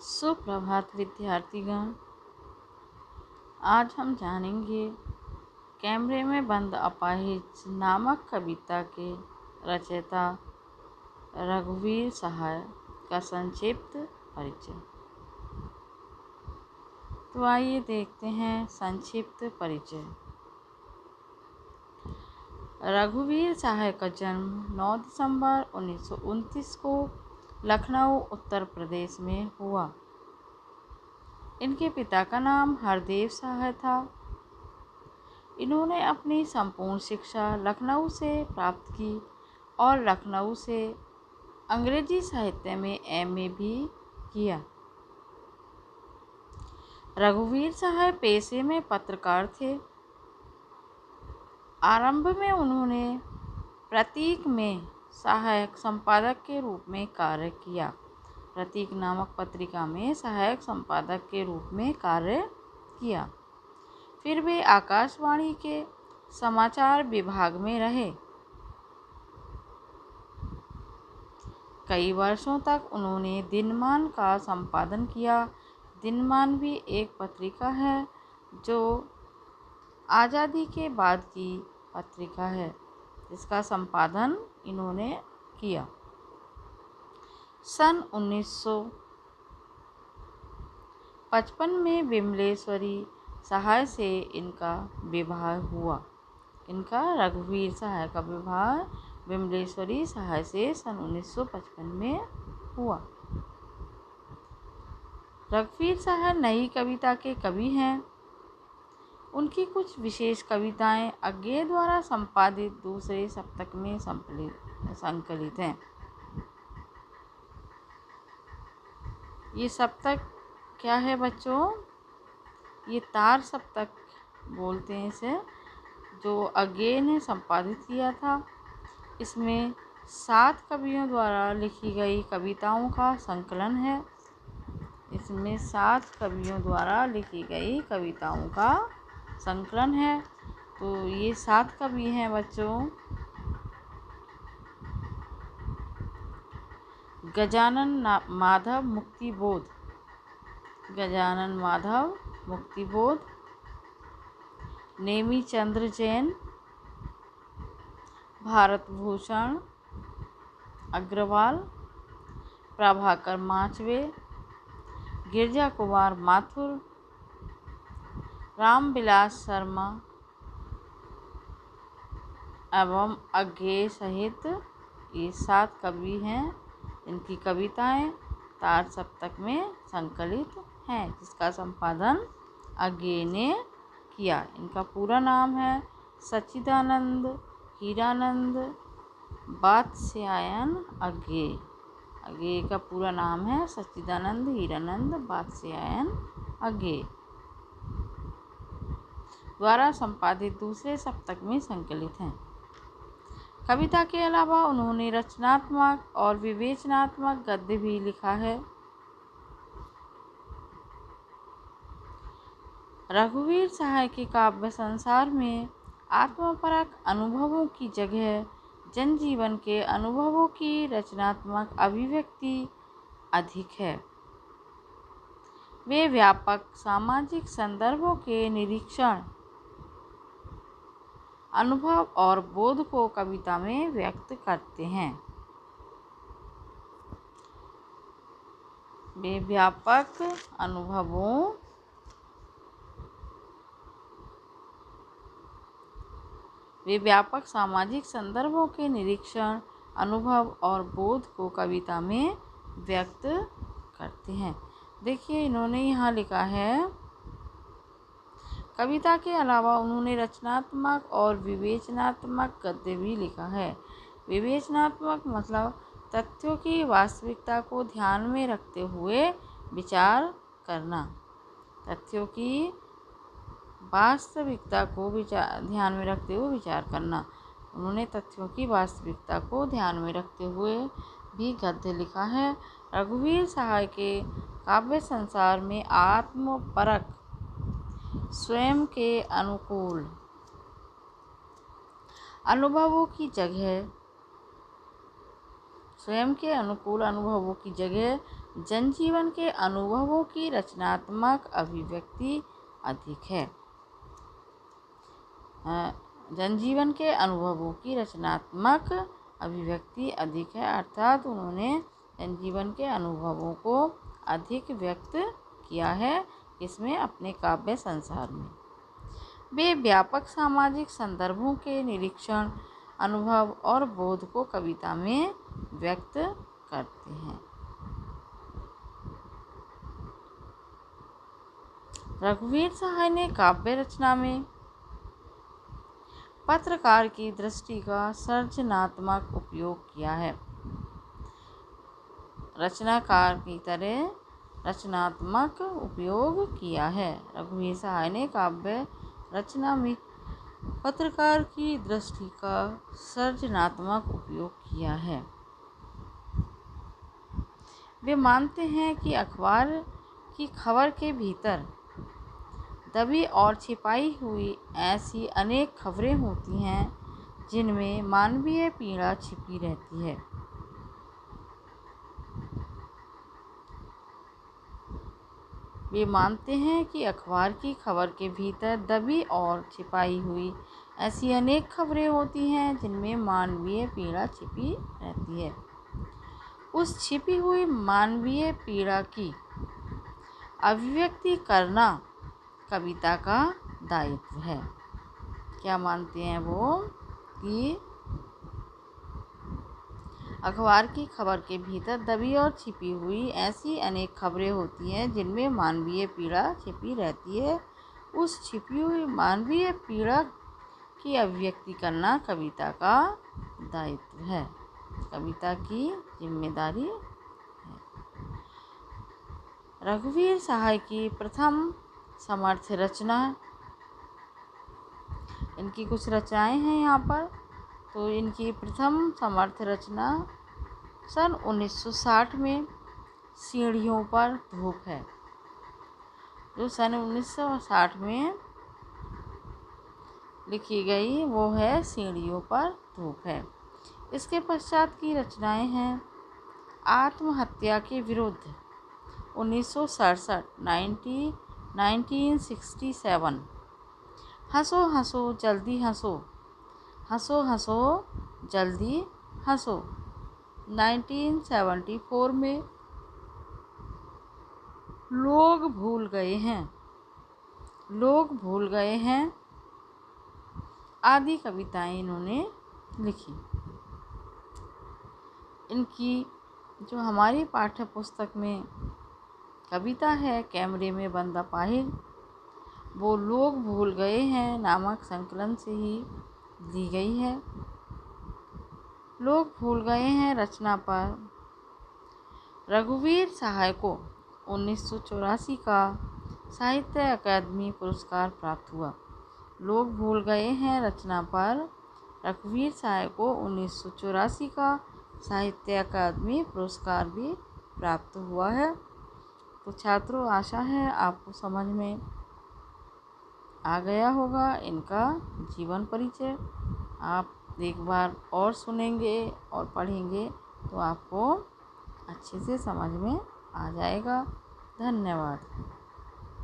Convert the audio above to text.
सुप्रभात विद्यार्थीगण। आज हम जानेंगे कैमरे में बंद अपाहिज नामक कविता के रचयिता रघुवीर सहाय का संक्षिप्त परिचय। तो आइए देखते हैं संक्षिप्त परिचय। रघुवीर सहाय का जन्म 9 दिसंबर 1929 को लखनऊ उत्तर प्रदेश में हुआ। इनके पिता का नाम हरदेव सहाय था। इन्होंने अपनी संपूर्ण शिक्षा लखनऊ से प्राप्त की और लखनऊ से अंग्रेजी साहित्य में एमए भी किया। रघुवीर सहाय पेशे में पत्रकार थे। आरंभ में उन्होंने प्रतीक में सहायक संपादक के रूप में कार्य किया। प्रतीक नामक पत्रिका में सहायक संपादक के रूप में कार्य किया। फिर वे आकाशवाणी के समाचार विभाग में रहे। कई वर्षों तक उन्होंने दिनमान का संपादन किया। दिनमान भी एक पत्रिका है जो आज़ादी के बाद की पत्रिका है, जिसका संपादन इन्होंने किया। सन 1955 में विमलेश्वरी सहाय से इनका विवाह हुआ। इनका रघुवीर सहाय का विवाह विमलेश्वरी सहाय से सन 1955 में हुआ। रघुवीर सहाय नई कविता के कवि हैं। उनकी कुछ विशेष कविताएं अज्ञेय द्वारा संपादित दूसरे सप्तक में संकलित हैं। ये सप्तक क्या है बच्चों? ये तार सप्तक बोलते हैं इसे, जो अज्ञेय ने संपादित किया था। इसमें 7 कवियों द्वारा लिखी गई कविताओं का संकलन है। इसमें 7 कवियों द्वारा लिखी गई कविताओं का संकलन है। तो ये 7 कवि हैं बच्चों। गजानन माधव मुक्तिबोध, गजानन माधव मुक्तिबोध, नेमी चंद्र जैन, भारत भूषण अग्रवाल, प्रभाकर माचवे, गिरजा कुमार माथुर, रामविलास शर्मा एवं अज्ञेय सहित ये 7 कवि हैं। इनकी कविताएं तार सप्तक में संकलित हैं, जिसका संपादन अज्ञेय ने किया। इनका पूरा नाम है सच्चिदानंद हीरानंद वात्स्यायन अज्ञेय। अज्ञेय का पूरा नाम है सच्चिदानंद हीरानंद वात्स्यायन अज्ञेय द्वारा संपादित दूसरे सप्तक में संकलित हैं। कविता के अलावा उन्होंने रचनात्मक और विवेचनात्मक गद्य भी लिखा है। रघुवीर सहाय के काव्य संसार में आत्मपरक अनुभवों की जगह जनजीवन के अनुभवों की रचनात्मक अभिव्यक्ति अधिक है। वे व्यापक सामाजिक संदर्भों के निरीक्षण, अनुभव और बोध को कविता में व्यक्त करते हैं। वे व्यापक अनुभवों, वे व्यापक सामाजिक संदर्भों के निरीक्षण, अनुभव और बोध को कविता में व्यक्त करते हैं। देखिए इन्होंने यहाँ लिखा है, कविता के अलावा उन्होंने रचनात्मक और विवेचनात्मक गद्य भी लिखा है। विवेचनात्मक मतलब तथ्यों की वास्तविकता को ध्यान में रखते हुए विचार करना। तथ्यों की वास्तविकता को ध्यान में रखते हुए विचार करना। उन्होंने तथ्यों की वास्तविकता को ध्यान में रखते हुए भी गद्य लिखा है। रघुवीर सहाय के काव्य संसार में आत्मपरक, स्वयं के अनुकूल अनुभवों की जगह जनजीवन के अनुभवों की रचनात्मक अभिव्यक्ति अधिक है। जनजीवन के अनुभवों की रचनात्मक अभिव्यक्ति अधिक है, अर्थात उन्होंने जनजीवन के अनुभवों को अधिक व्यक्त किया है। इसमें अपने काव्य संसार में वे व्यापक सामाजिक संदर्भों के निरीक्षण, अनुभव और बोध को कविता में व्यक्त करते हैं। रघुवीर सहाय ने काव्य रचना में पत्रकार की दृष्टि का सृजनात्मक उपयोग किया है। रचनाकार की तरह रचनात्मक उपयोग किया है। रघुवीर सहाय ने काव्य रचना में पत्रकार की दृष्टि का सृजनात्मक उपयोग किया है। वे मानते हैं कि अखबार की खबर के भीतर दबी और छिपाई हुई ऐसी अनेक खबरें होती हैं जिनमें मानवीय पीड़ा छिपी रहती है। वे मानते हैं कि अखबार की खबर के भीतर दबी और छिपाई हुई ऐसी अनेक खबरें होती हैं जिनमें मानवीय पीड़ा छिपी रहती है। उस छिपी हुई मानवीय पीड़ा की अभिव्यक्ति करना कविता का दायित्व है। क्या मानते हैं वो कि अखबार की खबर के भीतर दबी और छिपी हुई ऐसी अनेक खबरें होती हैं जिनमें मानवीय पीड़ा छिपी रहती है। उस छिपी हुई मानवीय पीड़ा की अभिव्यक्ति करना कविता का दायित्व है, कविता की जिम्मेदारी है। रघुवीर सहाय की प्रथम समर्थ रचना, इनकी कुछ रचनाएं हैं यहाँ पर। तो इनकी प्रथम समर्थ रचना सन 1960 में सीढ़ियों पर धूप है, जो सन 1960 में लिखी गई वो है सीढ़ियों पर धूप है। इसके पश्चात की रचनाएं हैं आत्महत्या के विरुद्ध 1967 1967, हंसो हंसो जल्दी हंसो, हंसो हंसो जल्दी हंसो 1974 में, लोग भूल गए हैं आदि कविताएं इन्होंने लिखी। इनकी जो हमारी पाठ्य पुस्तक में कविता है कैमरे में बंद अपाहिज, वो लोग भूल गए हैं नामक संकलन से ही दी गई है। लोग भूल गए हैं रचना पर रघुवीर सहाय को 1984 का साहित्य अकादमी पुरस्कार प्राप्त हुआ। लोग भूल गए हैं रचना पर रघुवीर सहाय को 1984 का साहित्य अकादमी पुरस्कार भी प्राप्त हुआ है। तो छात्रों, आशा है आपको समझ में आ गया होगा इनका जीवन परिचय। आप एक बार और सुनेंगे और पढ़ेंगे तो आपको अच्छे से समझ में आ जाएगा। धन्यवाद।